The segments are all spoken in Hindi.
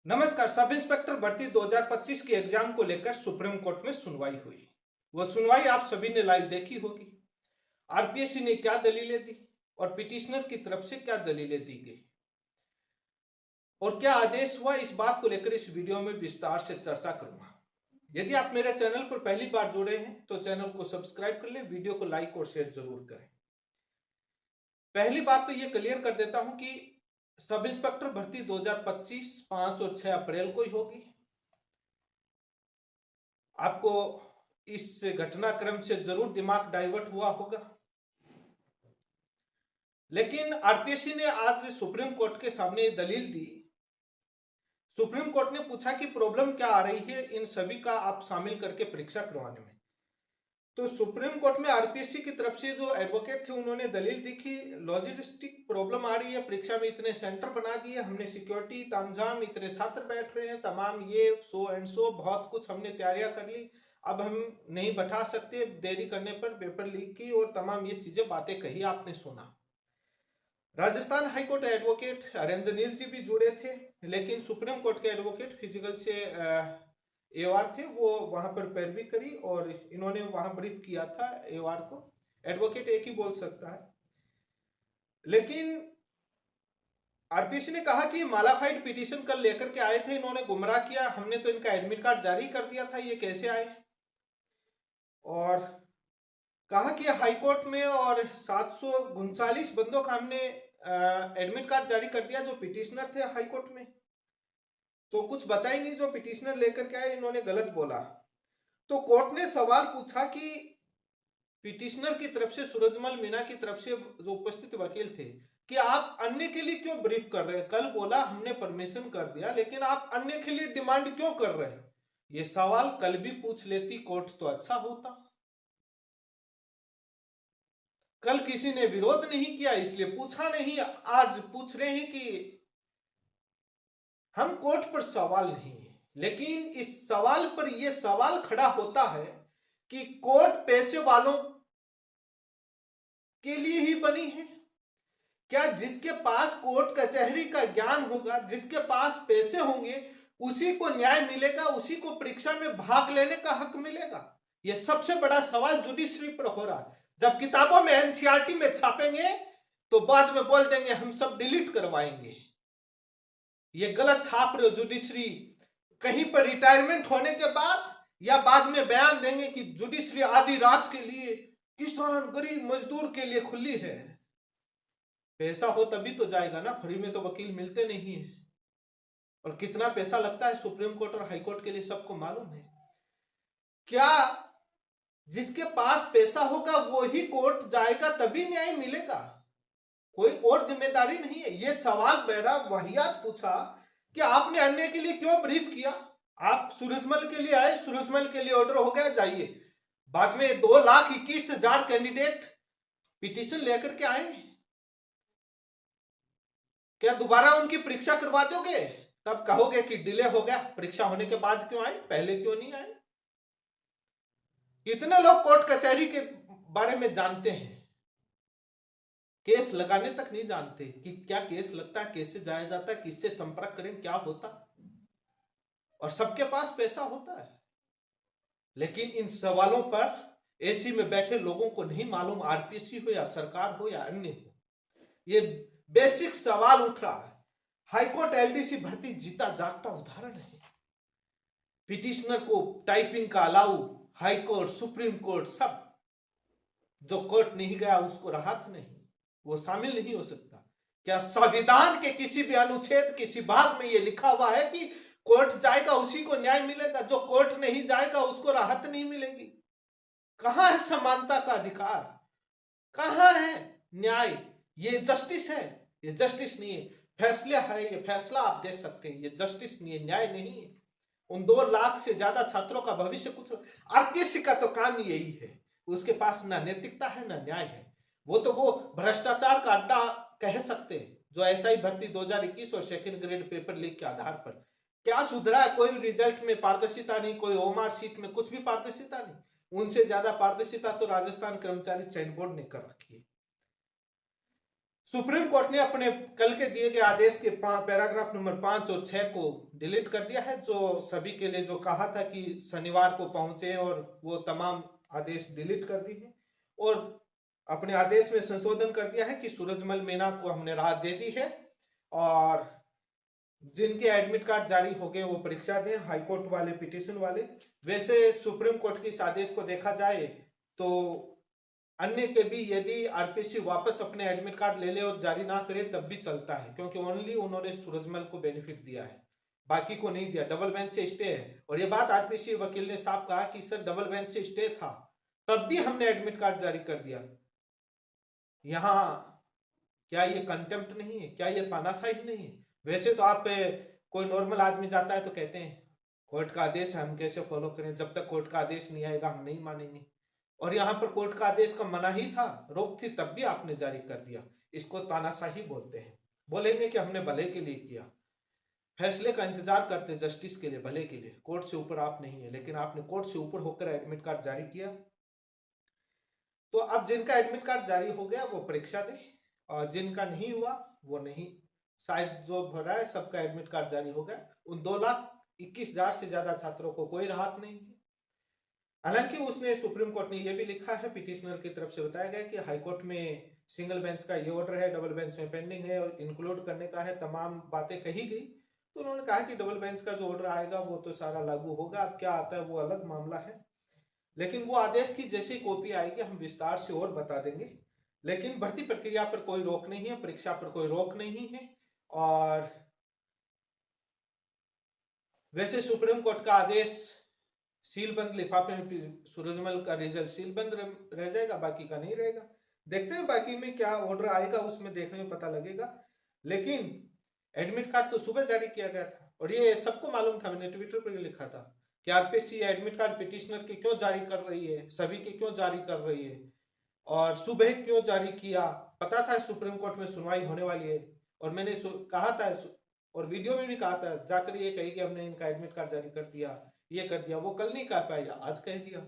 नमस्कार। सब इंस्पेक्टर भर्ती 2025 के एग्जाम को लेकर सुप्रीम कोर्ट में सुनवाई हुई। वह सुनवाई आप सभी ने लाइव देखी होगी। आरपीएससी ने क्या दलीलें दी और पिटिशनर की तरफ से क्या दलीलें दी गई और क्या आदेश हुआ, इस बात को लेकर इस वीडियो में विस्तार से चर्चा करूंगा। यदि आप मेरे चैनल पर पहली बार जुड़े हैं तो चैनल को सब्सक्राइब कर ले, वीडियो को लाइक और शेयर जरूर करें। पहली बात तो यह क्लियर कर देता हूं कि सब इंस्पेक्टर भर्ती 2025 5 और 6 अप्रैल को ही होगी। आपको इस घटनाक्रम से जरूर दिमाग डाइवर्ट हुआ होगा, लेकिन आरपीएससी ने आज सुप्रीम कोर्ट के सामने दलील दी। सुप्रीम कोर्ट ने पूछा कि प्रॉब्लम क्या आ रही है इन सभी का आप शामिल करके परीक्षा करवाने में। तो सुप्रीम कोर्ट में आरपीएससी की तरफ से जो एडवोकेट थे उन्होंने दलील दी कि लॉजिस्टिक प्रॉब्लम आ रही है, परीक्षा में इतने सेंटर बना दिए हमने, सिक्योरिटी तामझाम, इतने छात्र बैठ रहे हैं, तमाम ये सो एंड सो, बहुत कुछ हमने तैयारियां कर ली, अब हम नहीं बैठा सकते, देरी करने पर पेपर लीक की और तमाम ये चीजें बातें कही आपने सुना। राजस्थान हाईकोर्ट एडवोकेट हरेंद्र नील जी भी जुड़े थे, लेकिन सुप्रीम कोर्ट के एडवोकेट फिजिकल से एवार थे, वो वहां पर पैरवी करी और इन्होंने वहां ब्रीफ किया था एवार को। एडवोकेट एक ही बोल सकता है, लेकिन आरपीएससी ने कहा कि मालाफाइड पिटीशन कल लेकर के आए थे, इन्होंने गुमराह किया, हमने तो इनका एडमिट कार्ड जारी कर दिया था, ये कैसे आए। और कहा कि हाईकोर्ट में और 739 बंदों का हमने एडमिट कार्ड जारी कर दिया जो पिटिशनर थे हाईकोर्ट में, तो कुछ बचा ही नहीं, जो पिटिशनर लेकर के आए इन्होंने गलत बोला। तो कोर्ट ने सवाल पूछा कि पिटिशनर की तरफ से, सूरजमल मीणा की तरफ से जो उपस्थित वकील थे, कि आप अन्य के लिए क्यों ब्रीफ कर रहे हैं। कल बोला हमने परमिशन कर दिया, लेकिन आप अन्य के लिए डिमांड क्यों कर रहे हैं। ये सवाल कल भी पूछ लेती कोर्ट तो अच्छा होता। कल किसी ने विरोध नहीं किया इसलिए पूछा नहीं, आज पूछ रहे हैं कि हम कोर्ट पर सवाल नहीं है। लेकिन इस सवाल पर यह सवाल खड़ा होता है कि कोर्ट पैसे वालों के लिए ही बनी है क्या? जिसके पास कोर्ट कचहरी का ज्ञान होगा, जिसके पास पैसे होंगे, उसी को न्याय मिलेगा, उसी को परीक्षा में भाग लेने का हक मिलेगा। यह सबसे बड़ा सवाल जुडिशरी पर हो रहा है। जब किताबों में एनसीईआरटी में छापेंगे तो बाद में बोल देंगे हम सब डिलीट करवाएंगे। ये गलत छाप रहे हो जुडिशरी। कहीं पर रिटायरमेंट होने के बाद या बाद में बयान देंगे कि जुडिशरी आधी रात के लिए, किसान गरीब मजदूर के लिए खुली है। पैसा हो तभी तो जाएगा ना, फ्री में तो वकील मिलते नहीं है। और कितना पैसा लगता है सुप्रीम कोर्ट और हाई कोर्ट के लिए सबको मालूम है। क्या जिसके पास पैसा होगा वो ही कोर्ट जाएगा तभी न्याय मिलेगा? कोई और जिम्मेदारी नहीं है। ये सवाल बड़ा वाहियात पूछा कि आपने अन्य के लिए क्यों ब्रीफ किया। आप सूरजमल के लिए आए, सूरजमल के लिए ऑर्डर हो गया, जाइए। बाद में 2,21,000 कैंडिडेट पिटीशन लेकर के आए, क्या दोबारा उनकी परीक्षा करवा दोगे? तब कहोगे कि डिले हो गया, परीक्षा होने के बाद क्यों आए, पहले क्यों नहीं आए? कितने लोग कोर्ट कचहरी के बारे में जानते हैं, केस लगाने तक नहीं जानते कि क्या केस लगता है, कैसे जाया जाता है, किससे संपर्क करें, क्या होता। और सबके पास पैसा होता है, लेकिन इन सवालों पर एसी में बैठे लोगों को नहीं मालूम, आरपीएससी हो या सरकार हो या अन्य हो। ये बेसिक सवाल उठ रहा है। हाईकोर्ट एलडीसी भर्ती जीता जागता उदाहरण है। पिटिशनर को टाइपिंग का अलाउ, हाईकोर्ट, सुप्रीम कोर्ट, सब। जो कोर्ट नहीं गया उसको राहत नहीं, वो शामिल नहीं हो सकता। क्या संविधान के किसी भी अनुच्छेद, किसी भाग में ये लिखा हुआ है कि कोर्ट जाएगा उसी को न्याय मिलेगा, जो कोर्ट नहीं जाएगा उसको राहत नहीं मिलेगी? कहां है समानता का अधिकार, कहां है न्याय? ये जस्टिस है? ये जस्टिस नहीं है। फैसले है, ये फैसला आप दे सकते हैं, ये जस्टिस नहीं है, न्याय नहीं है। उन 2 लाख से ज्यादा छात्रों का भविष्य कुछ, आरपीएससी का तो काम यही है। उसके पास ना नैतिकता है ना न्याय है। वो तो वो भ्रष्टाचार का अड्डा कह सकते हैं, जो एसआई भर्ती 2021 और सेकंड ग्रेड पेपर लीक के आधार पर। क्या सुधरा है? कोई रिजल्ट में पारदर्शिता नहीं, कोई ओमार शीट में कुछ भी पारदर्शिता नहीं। उनसे ज्यादा पारदर्शिता तो राजस्थान कर्मचारी चयन बोर्ड ने कर रखी है। सुप्रीम कोर्ट ने अपने कल के दिए गए आदेश के पैराग्राफ नंबर 5 और 6 को डिलीट कर दिया है, जो सभी के लिए जो कहा था कि शनिवार को पहुंचे, और वो तमाम आदेश डिलीट कर दी है और अपने आदेश में संशोधन कर दिया है कि सूरजमल मीणा को हमने राहत दे दी है और जिनके एडमिट कार्ड जारी हो गए वो परीक्षा दें, हाईकोर्ट वाले, पिटीशन वाले। वैसे सुप्रीम कोर्ट के इस आदेश को देखा जाए तो अन्य के भी यदि आरपीसी वापस अपने एडमिट कार्ड ले ले और जारी ना करे तब भी चलता है, क्योंकि ओनली उन्होंने सूरजमल को बेनिफिट दिया है, बाकी को नहीं दिया। डबल बेंच से स्टे है और ये बात आरपीसी वकील ने साफ कहा कि सर डबल बेंच से स्टे था तब भी हमने एडमिट कार्ड जारी कर दिया। यहां क्या ये कंटेम्प्ट नहीं है? क्या ये तानाशाही नहीं है? वैसे तो आप कोई नॉर्मल आदमी जाता है तो कहते हैं कोर्ट का आदेश है, हम कैसे फॉलो करें, जब तक कोर्ट का आदेश नहीं आएगा हम नहीं मानेंगे। और यहाँ पर कोर्ट का आदेश का मना ही था, रोक थी, तब भी आपने जारी कर दिया। इसको तानाशाही बोलते हैं। बोलेंगे कि हमने भले के लिए किया, फैसले का इंतजार करते जस्टिस के लिए, भले के लिए। कोर्ट से ऊपर आप नहीं है, लेकिन आपने कोर्ट से ऊपर होकर एडमिट कार्ड जारी किया। तो अब जिनका एडमिट कार्ड जारी हो गया वो परीक्षा दे और जिनका नहीं हुआ वो नहीं, शायद जो भरा है सबका एडमिट कार्ड जारी हो गया। उन 2,21,000 से ज्यादा छात्रों को कोई राहत नहीं है। हालांकि उसने, सुप्रीम कोर्ट ने यह भी लिखा है, पिटिशनर की तरफ से बताया गया कि हाईकोर्ट में सिंगल बेंच का ये ऑर्डर है, डबल बेंच में पेंडिंग है और इंक्लूड करने का है, तमाम बातें कही गई। तो उन्होंने कहा कि डबल बेंच का जो ऑर्डर आएगा वो तो सारा लागू होगा, अब क्या आता है वो अलग मामला है। लेकिन वो आदेश की जैसी कॉपी आएगी हम विस्तार से और बता देंगे। लेकिन भर्ती प्रक्रिया पर कोई रोक नहीं है, परीक्षा पर कोई रोक नहीं है। और वैसे सुप्रीम कोर्ट का आदेश सीलबंद लिफाफे में सूरजमल का रिजल्ट सीलबंद रह जाएगा, बाकी का नहीं रहेगा। देखते हैं बाकी में क्या ऑर्डर आएगा, उसमें देखने में पता लगेगा। लेकिन एडमिट कार्ड तो सुबह जारी किया गया था और ये सबको मालूम था, मैंने ट्विटर पर लिखा था कि आरपीसी एडमिट कार्ड पिटिशनर के क्यों जारी कर रही है, सभी के क्यों जारी कर रही है और सुबह क्यों जारी किया। पता था सुप्रीम कोर्ट में सुनवाई होने वाली है और मैंने कहा था और वीडियो में भी कहा था, जाकर ये कही कि हमने इनका एडमिट कार्ड जारी कर दिया, ये कर दिया। वो कल नहीं कह पाया, आज कह दिया।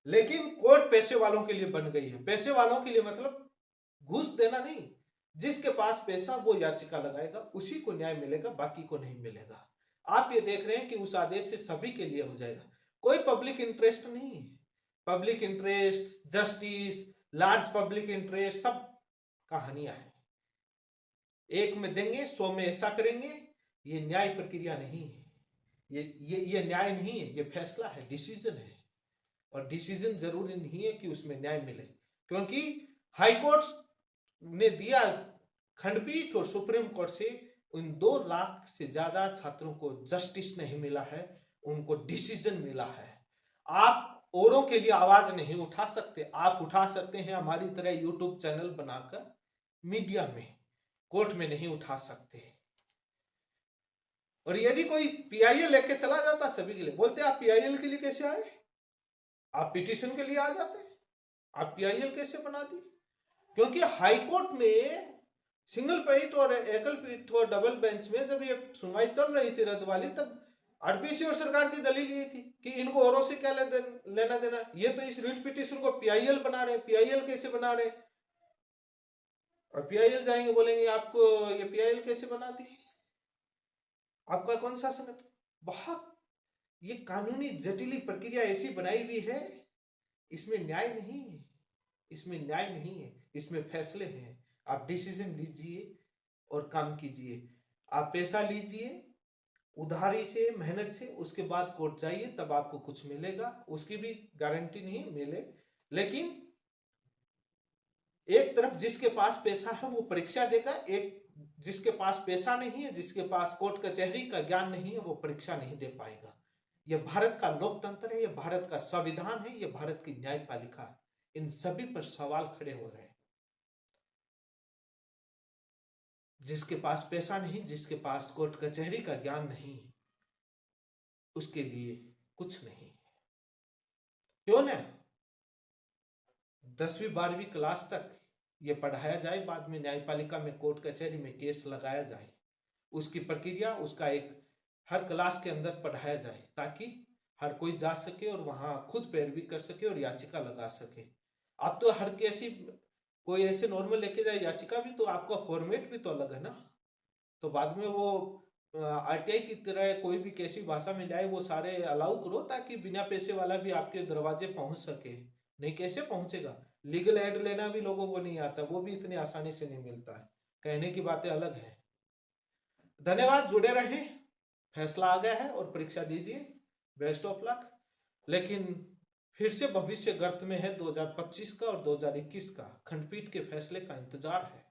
लेकिन कोर्ट पैसे वालों के लिए बन गई है। पैसे वालों के लिए मतलब घूस देना नहीं, जिसके पास पैसा वो याचिका लगाएगा, उसी को न्याय मिलेगा, बाकी को नहीं मिलेगा। आप ये देख रहे हैं कि उस आदेश से सभी के लिए हो जाएगा, कोई पब्लिक इंटरेस्ट नहीं है। Public interest, justice, large public interest, सब कहानियां हैं। एक में देंगे, 100 में ऐसा करेंगे। ये न्याय प्रक्रिया नहीं है, ये न्याय नहीं है, ये फैसला है, डिसीजन है। और डिसीजन जरूरी नहीं है कि उसमें न्याय मिले, क्योंकि हाईकोर्ट ने दिया, खंडपीठ और सुप्रीम कोर्ट से उन 2 लाख से ज्यादा छात्रों को जस्टिस नहीं मिला है, उनको डिसीजन मिला है। आप औरों के लिए आवाज नहीं उठा सकते, आप उठा सकते हैं हमारी तरह यूट्यूब चैनल बनाकर, मीडिया में, कोर्ट में नहीं उठा सकते। और यदि कोई पीआईएल लेके चला जाता सभी के लिए, बोलते आप पीआईएल के लिए कैसे आए, आप पिटीशन के लिए आ जाते, आप पीआईएल कैसे बना दी? क्योंकि हाईकोर्ट में सिंगल पीठ और एकल पीठ और डबल बेंच में जब ये सुनवाई चल रही थी रद्द वाली, तब आरपीसी और सरकार की दलील ये थी कि इनको औरों से क्या लेना देना, ये तो इस रिट पिटीशन को पीआईएल बना रहे, पीआईएल कैसे बना रहे। और पीआईएल जाएंगे बोलेंगे आपको ये पीआईएल कैसे बना दी, आपका कौन सा संगठन। बहुत ये कानूनी जटिल प्रक्रिया ऐसी बनाई हुई है, इसमें न्याय नहीं है, इसमें न्याय नहीं है, इसमें फैसले हैं। आप डिसीजन लीजिए और काम कीजिए। आप पैसा लीजिए उधारी से, मेहनत से, उसके बाद कोर्ट जाइए, तब आपको कुछ मिलेगा, उसकी भी गारंटी नहीं मिले। लेकिन एक तरफ जिसके पास पैसा है वो परीक्षा देगा, एक जिसके पास पैसा नहीं है, जिसके पास कोर्ट कचहरी का ज्ञान नहीं है, वो परीक्षा नहीं दे पाएगा। यह भारत का लोकतंत्र है, यह भारत का संविधान है, यह भारत की न्यायपालिका है। इन सभी पर सवाल खड़े हो रहे हैं। जिसके पास पैसा नहीं, जिसके पास कोर्ट कचहरी का ज्ञान नहीं, उसके लिए कुछ नहीं। क्यों ना 10वीं 12वीं क्लास तक ये पढ़ाया जाए, बाद में न्यायपालिका में, कोर्ट कचहरी में केस लगाया जाए, उसकी प्रक्रिया, उसका एक हर क्लास के अंदर पढ़ाया जाए, ताकि हर कोई जा सके और वहां खुद पैरवी कर सके और याचिका लगा सके। अब तो हर कैसी कोई ऐसे नॉर्मल लेके जाए याचिका भी, तो आपका फॉर्मेट भी तो अलग है ना। तो बाद में वो आरटीआई की तरह कोई भी कैसी भाषा में जाए वो सारे अलाउ करो, ताकि बिना पैसे वाला भी आपके दरवाजे पहुंच सके। नहीं कैसे पहुंचेगा? लीगल एड लेना भी लोगों को नहीं आता, वो भी इतनी आसानी से नहीं मिलता है। कहने की बातें अलग है। धन्यवाद, जुड़े रहें। फैसला आ गया है और परीक्षा दीजिए। Best of luck. लेकिन फिर से भविष्य गर्त में है 2025 का और 2021 का। खंडपीठ के फैसले का इंतजार है।